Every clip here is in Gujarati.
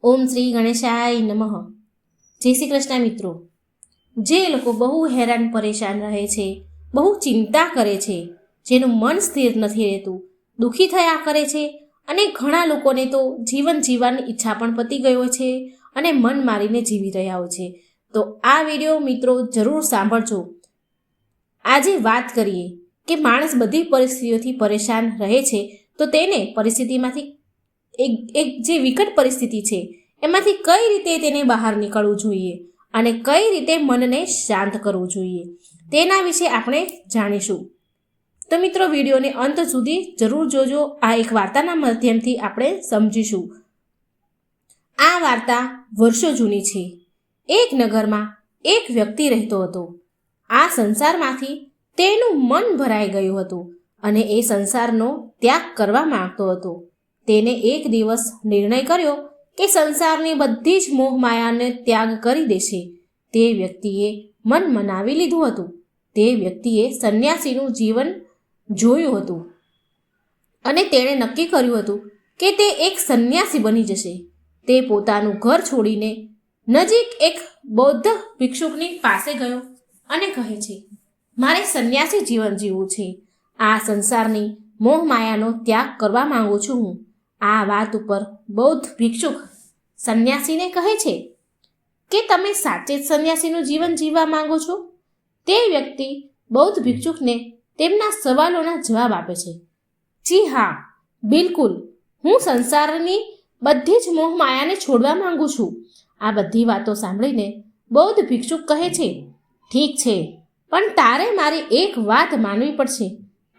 ઓમ શ્રી ગણેશાય નમઃ. જય શ્રી કૃષ્ણ મિત્રો. જે લોકો બહુ હેરાન પરેશાન રહે છે, બહુ ચિંતા કરે છે, જેનું મન સ્થિર નથી રહેતું, દુઃખી થયા કરે છે, અને ઘણા લોકોને તો જીવન જીવવાની ઈચ્છા પણ પતી ગયો છે અને મન મારીને જીવી રહ્યા હોય છે, તો આ વિડીયો મિત્રો જરૂર સાંભળજો. આજે વાત કરીએ કે માણસ બધી પરિસ્થિતિઓથી પરેશાન રહે છે, તો તેને પરિસ્થિતિમાંથી એક જે વિકટ પરિસ્થિતિ છે એમાંથી કઈ રીતે તેને બહાર નીકળવું જોઈએ અને કઈ રીતે મનને શાંત કરવું જોઈએ તેના વિશે આપણે જાણીશું. તો મિત્રો વિડીયોને અંત સુધી જરૂર જોજો. આ એક વાર્તાના માધ્યમથી આપણે સમજીશું. આ વાર્તા વર્ષો જૂની છે. એક નગરમાં એક વ્યક્તિ રહેતો હતો. આ સંસારમાંથી તેનું મન ભરાઈ ગયું હતું અને એ સંસારનો ત્યાગ કરવા માંગતો હતો. તેને એક દિવસ નિર્ણય કર્યો કે સંસારની બધી જ મોહ માયાને ત્યાગ કરી દેશે. તે વ્યક્તિએ મન મનાવી લીધું હતું. તે વ્યક્તિએ સંન્યાસીનું જીવન જોયું હતું અને તેણે નક્કી કર્યું હતું કે તે એક સંન્યાસી બની જશે. તે પોતાનું ઘર છોડીને નજીક એક બૌદ્ધ ભિક્ષુકની પાસે ગયો અને કહે છે, મારે સંન્યાસી જીવન જીવવું છે. આ સંસારની મોહ માયાનો ત્યાગ કરવા માંગુ છું હું. આ વાત ઉપર બૌદ્ધ ભિક્ષુક સંન્યાસીને કહે છે કે તમે સાચે જ સંન્યાસીનું જીવન જીવવા માંગો છો? તે વ્યક્તિ બૌદ્ધ ભિક્ષુકને તેમના સવાલોના જવાબ આપે છે. જી હા, બિલકુલ, હું સંસારની બધી જ મોહ માયાને છોડવા માંગુ છું. આ બધી વાતો સાંભળીને બૌદ્ધ ભિક્ષુક કહે છે, ઠીક છે, પણ તારે મારી એક વાત માનવી પડશે.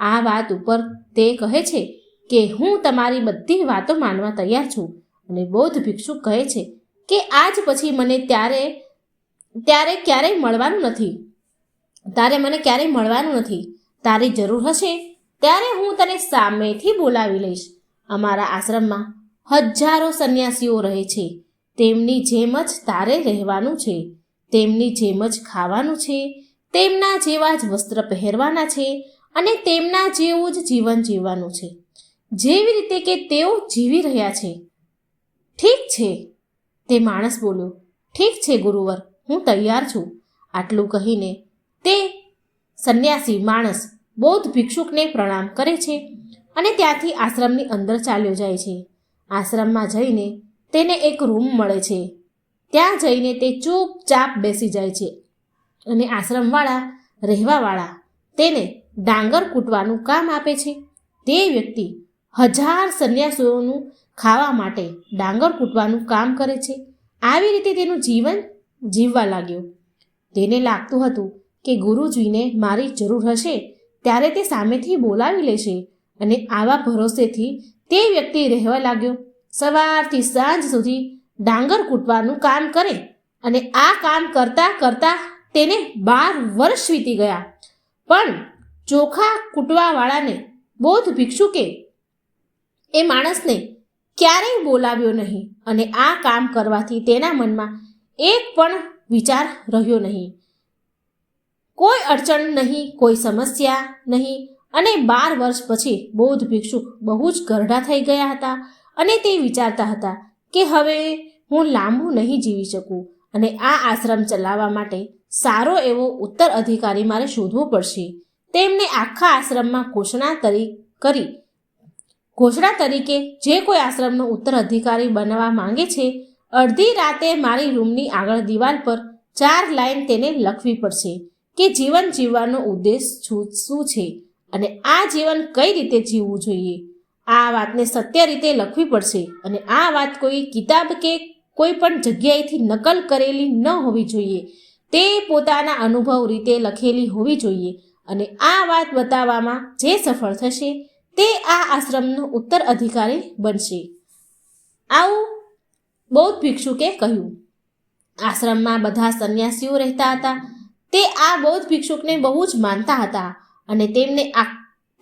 આ વાત ઉપર તે કહે છે કે હું તમારી બધી વાતો માનવા તૈયાર છું. અને બૌદ્ધ ભિક્ષુક કહે છે કે આજ પછી મને ક્યારેય મળવાનું નથી. તારે મને ક્યારેય મળવાનું નથી. તારી જરૂર હશે ત્યારે હું તને સામેથી બોલાવી લઈશ. અમારા આશ્રમમાં હજારો સંન્યાસીઓ રહે છે. તેમની જેમ જ તારે રહેવાનું છે. તેમની જેમ જ ખાવાનું છે. તેમના જેવા જ વસ્ત્ર પહેરવાના છે અને તેમના જેવું જ જીવન જીવવાનું છે, જેવી રીતે કે તેઓ જીવી રહ્યા છે. ઠીક છે, તે માણસ બોલ્યો. ઠીક છે ગુરુવર, હું તૈયાર છું. આટલું કહીને તે સંન્યાસી માણસ બૌદ્ધ ભિક્ષુકને પ્રણામ કરે છે અને ત્યાંથી આશ્રમની અંદર ચાલ્યો જાય છે. આશ્રમમાં જઈને તેને એક રૂમ મળે છે. ત્યાં જઈને તે ચૂપચાપ બેસી જાય છે અને આશ્રમવાળા રહેવાવાળા તેને ડાંગર કૂટવાનું કામ આપે છે. તે વ્યક્તિ 1000 સંન્યાસીઓનું ખાવા માટે ડાંગર કૂટવાનું કામ કરે છે. આવી રીતે તેનું જીવન જીવવા લાગ્યો. તેને લાગતું હતું કે ગુરુજીને મારી જરૂર હશે ત્યારે તે સામેથી બોલાવી લેશે અને આવા ભરોસેથી તે વ્યક્તિ રહેવા લાગ્યો. સવારથી સાંજ સુધી ડાંગર કૂટવાનું કામ કરે અને આ કામ કરતાં કરતાં તેને 12 વર્ષ વીતી ગયા. પણ ચોખા કૂટવાવાળાને બૌદ્ધ ભિક્ષુકે એ માણસને ક્યારેય બોલાવ્યો નહીં અને આ કામ કરવાથી તેના મનમાં એક પણ વિચાર રહ્યો નહીં. કોઈ અડચણ નહીં, કોઈ સમસ્યા નહીં. અને 12 વર્ષ પછી બૌદ્ધ ભિક્ષુક બહુ જ ઘરડા થઈ ગયા હતા અને તે વિચારતા હતા કે હવે હું લાંબુ નહીં જીવી શકું અને આ આશ્રમ ચલાવવા માટે સારો એવો ઉત્તરાધિકારી મારે શોધવો પડશે. તેમને આખા આશ્રમમાં ઘોષણા તરીકે જે કોઈ આશ્રમનો ઉત્તરાધિકારી બનવા માંગે છે, અડધી રાતે મારી રૂમની આગળ દિવાલ પર 4 લાઈન તેને લખવી પડશે કે જીવન જીવવાનો ઉદ્દેશ શું છે અને આ જીવન કઈ રીતે જીવવું જોઈએ. આ વાતને સત્ય રીતે લખવી પડશે અને આ વાત કોઈ કિતાબ કે કોઈ પણ જગ્યાએથી નકલ કરેલી ન હોવી જોઈએ. તે પોતાના અનુભવ રીતે લખેલી હોવી જોઈએ અને આ વાત બતાવવામાં જે સફળ થશે તે આ આશ્રમનો ઉત્તરાધિકારી બનશે. આવું બૌદ્ધ ભિક્ષુકે કહ્યું. આશ્રમમાં બધા સંન્યાસીઓ રહેતા હતા. તે આ બૌદ્ધ ભિક્ષુકને બહુ જ માનતા હતા અને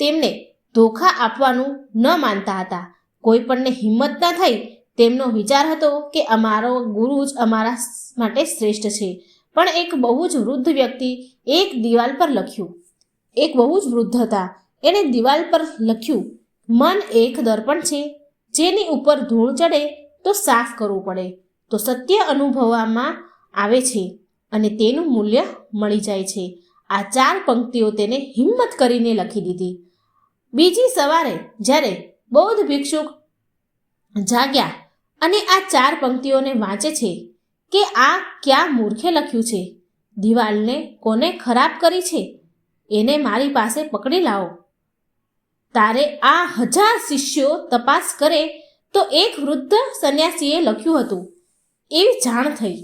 તેમને ધોખા આપવાનું ન માનતા હતા. કોઈ પણને હિંમત ન થઈ. તેમનો વિચાર હતો કે અમારો ગુરુ જ અમારા માટે શ્રેષ્ઠ છે. પણ એક બહુ જ વૃદ્ધ વ્યક્તિ એક દિવાલ પર લખ્યું. એક બહુ જ વૃદ્ધ હતા. એણે દિવાલ પર લખ્યું, મન એક દર્પણ છે, જેની ઉપર ધૂળ ચડે તો સાફ કરવું પડે તો સત્ય અનુભવવામાં આવે છે અને તેનું મૂલ્ય મળી જાય છે. આ 4 પંક્તિઓ તેને હિંમત કરીને લખી દીધી. બીજી સવારે જ્યારે બૌદ્ધ ભિક્ષુક જાગ્યા અને આ 4 પંક્તિઓને વાંચે છે કે આ ક્યાં મૂર્ખે લખ્યું છે, દિવાલને કોને ખરાબ કરી છે, એને મારી પાસે પકડી લાવો. તારે આ 1000 શિષ્યો તપાસ કરે તો એક વૃદ્ધ સંન્યાસીએ લખ્યું હતું એવી જાણ થઈ.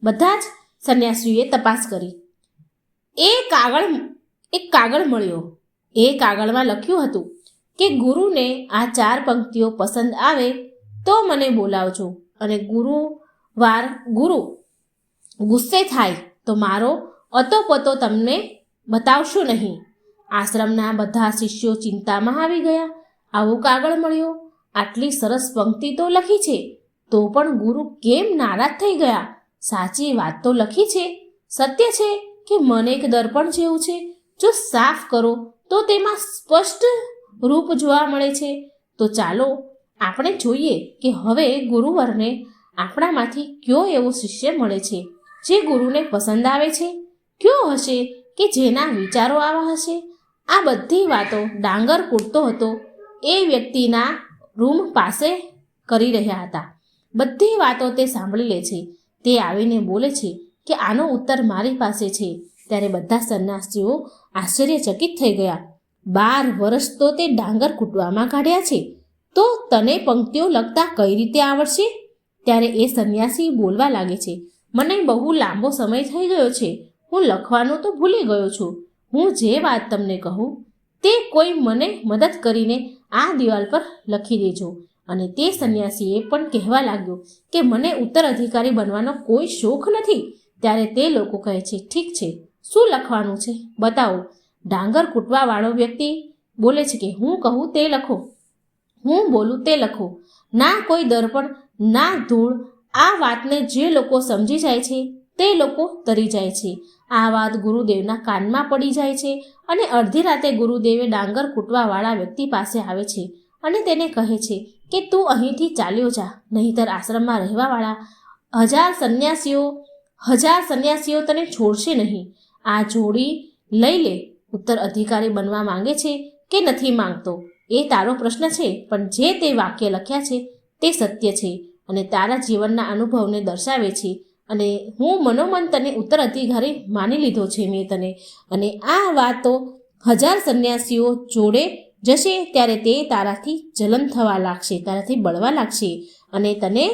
બધા જ સંન્યાસીઓએ તપાસ કરી. એક કાગળ મળ્યો. એ કાગળમાં લખ્યું હતું કે ગુરુને આ 4 પંક્તિઓ પસંદ આવે તો મને બોલાવજો અને ગુરુ ગુસ્સે થાય તો મારો અતોપતો તમને બતાવશો નહીં. આશ્રમના બધા શિષ્યો ચિંતામાં આવી ગયા. આવો કાગળ મળ્યો, આટલી સરસ પંક્તિ તો લખી છે, તો પણ ગુરુ કેમ નારાજ થઈ ગયા? સાચી વાત તો લખી છે, સત્ય છે કે મન એક દર્પણ જેવું છે, જો સાફ કરો તો તેમાં સ્પષ્ટ રૂપ જોવા મળે છે. તો ચાલો આપણે જોઈએ કે હવે ગુરુવરને આપણામાંથી કયો એવો શિષ્ય મળે છે જે ગુરુને પસંદ આવે છે, કયો હશે કે જેના વિચારો આવા હશે. આ બધી વાતો ડાંગર કૂટતો હતો એ વ્યક્તિના રૂમ પાસે કરી રહ્યા હતા. બધી વાતો તે સાંભળી લે છે. તે આવીને બોલે છે કે આનો ઉત્તર મારી પાસે છે. ત્યારે બધા સંન્યાસીઓ આશ્ચર્યચકિત થઈ ગયા. 12 વર્ષ તો તે ડાંગર કૂટવામાં કાઢ્યા છે, તો તને પંક્તિઓ લખતા કઈ રીતે આવડશે? ત્યારે એ સંન્યાસી બોલવા લાગે છે, મને બહુ લાંબો સમય થઈ ગયો છે, હું લખવાનું તો ભૂલી ગયો છું. હું જે વાત તમને કહું તે કોઈ મને મદદ કરીને આ દિવાલ પર લખી દેજો. અને તે સંન્યાસીએ પણ કહેવા લાગ્યો કે મને ઉત્તરાધિકારી બનવાનો કોઈ શોખ નથી. ત્યારે તે લોકો કહે છે, ઠીક છે, શું લખવાનું છે બતાવો. ડાંગર કૂટવાવાળો વ્યક્તિ બોલે છે કે હું કહું તે લખો, હું બોલું તે લખો. ના કોઈ દર્પણ, ના ધૂળ. આ વાતને જે લોકો સમજી જાય છે તે લોકો તરી જાય છે. આ વાત ગુરુદેવના કાનમાં પડી જાય છે અને અડધી રાતે ગુરુદેવે ડાંગર કૂટવાવાળા વ્યક્તિ પાસે આવે છે અને તેને કહે છે કે તું અહીંથી ચાલ્યો જા, નહીંતર આશ્રમમાં રહેવાવાળા 1000 સંન્યાસીઓ તને છોડશે નહીં. આ જોડી લઈ લે. ઉત્તર અધિકારી બનવા માંગે છે કે નથી માંગતો એ તારો પ્રશ્ન છે, પણ જે તે વાક્ય લખ્યા છે તે સત્ય છે અને તારા જીવનના અનુભવને દર્શાવે છે. અને હું મનોમન તને ઉત્તરાધિકારી માની લીધો છે મેં તને. અને આ વાતો 1000 સંન્યાસીઓ જોડે જશે ત્યારે તે તારાથી જલન થવા લાગશે, તારાથી બળવા લાગશે અને તને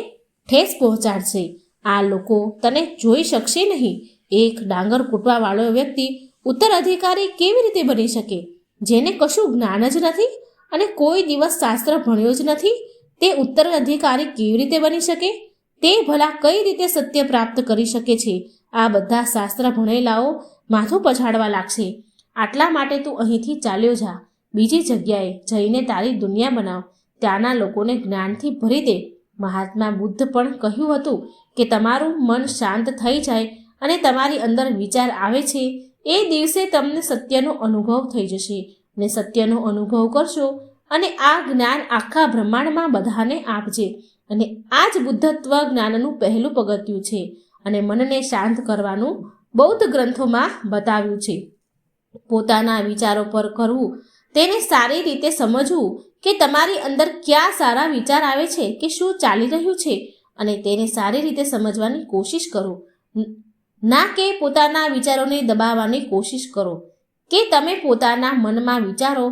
ઠેસ પહોંચાડશે. આ લોકો તને જોઈ શકશે નહીં. એક ડાંગર કૂટવાવાળો વ્યક્તિ ઉત્તરાધિકારી કેવી રીતે બની શકે? જેને કશું જ્ઞાન જ નથી અને કોઈ દિવસ શાસ્ત્ર ભણ્યો જ નથી, તે ઉત્તરાધિકારી કેવી રીતે બની શકે? તે ભલા કઈ રીતે સત્ય પ્રાપ્ત કરી શકે છે? આ બધા શાસ્ત્ર ભણેલાઓ માથું પછાડવા લાગશે. આટલા માટે તું અહીંથી ચાલ્યો જા, બીજી જગ્યાએ જઈને તારી દુનિયા બનાવ, ત્યાંના લોકોને જ્ઞાનથી ભરી દે. મહાત્મા બુદ્ધ પણ કહ્યું હતું કે તમારું મન શાંત થઈ જાય અને તમારી અંદર વિચાર આવે છે એ દિવસે તમને સત્યનો અનુભવ થઈ જશે અને સત્યનો અનુભવ કરશો અને આ જ્ઞાન આખા બ્રહ્માંડમાં બધાને આપજે. અને આ જ બુદ્ધત્વ જ્ઞાનનું પહેલું પગથિયું છે અને મનને શાંત કરવાનું બૌદ્ધ ગ્રંથોમાં બતાવ્યું છે. પોતાના વિચારો પર કરવું, તેને સારી રીતે સમજવું કે તમારી અંદર ક્યાં સારા વિચાર આવે છે કે શું ચાલી રહ્યું છે અને તેને સારી રીતે સમજવાની કોશિશ કરો. ના કે પોતાના વિચારોને દબાવવાની કોશિશ કરો. કે તમે પોતાના મનમાં વિચારો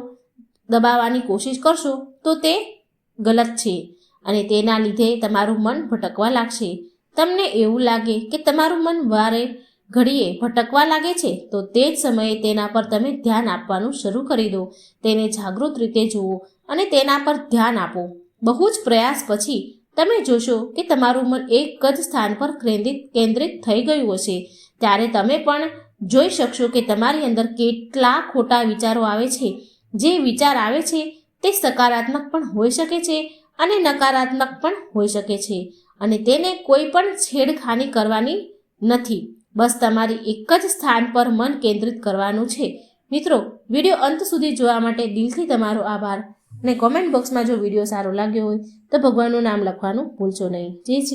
દબાવવાની કોશિશ કરશો તો તે ગલત છે અને તેના લીધે તમારું મન ભટકવા લાગશે. તમને એવું લાગે કે તમારું મન વારે ઘડીએ ભટકવા લાગે છે તો તે જ સમયે તેના પર તમે ધ્યાન આપવાનું શરૂ કરી દો. તેને જાગૃત રીતે જુઓ અને તેના પર ધ્યાન આપો. બહુ જ પ્રયાસ પછી તમે જોશો કે તમારું મન એક જ સ્થાન પર કેન્દ્રિત થઈ ગયું હશે. ત્યારે તમે પણ જોઈ શકશો કે તમારી અંદર કેટલા ખોટા વિચારો આવે છે. જે વિચાર આવે છે તે સકારાત્મક પણ હોઈ શકે છે અને નકારાત્મક પણ હોઈ શકે છે અને તેને કોઈ પણ છેડખાની કરવાની નથી. બસ તમારી એક જ સ્થાન પર મન કેન્દ્રિત કરવાનું છે. મિત્રો, વિડીયો અંત સુધી જોવા માટે દિલથી તમારો આભાર. અને કોમેન્ટ બોક્સમાં જો વિડીયો સારો લાગ્યો હોય તો ભગવાનનું નામ લખવાનું ભૂલશો નહીં. જય શ્રી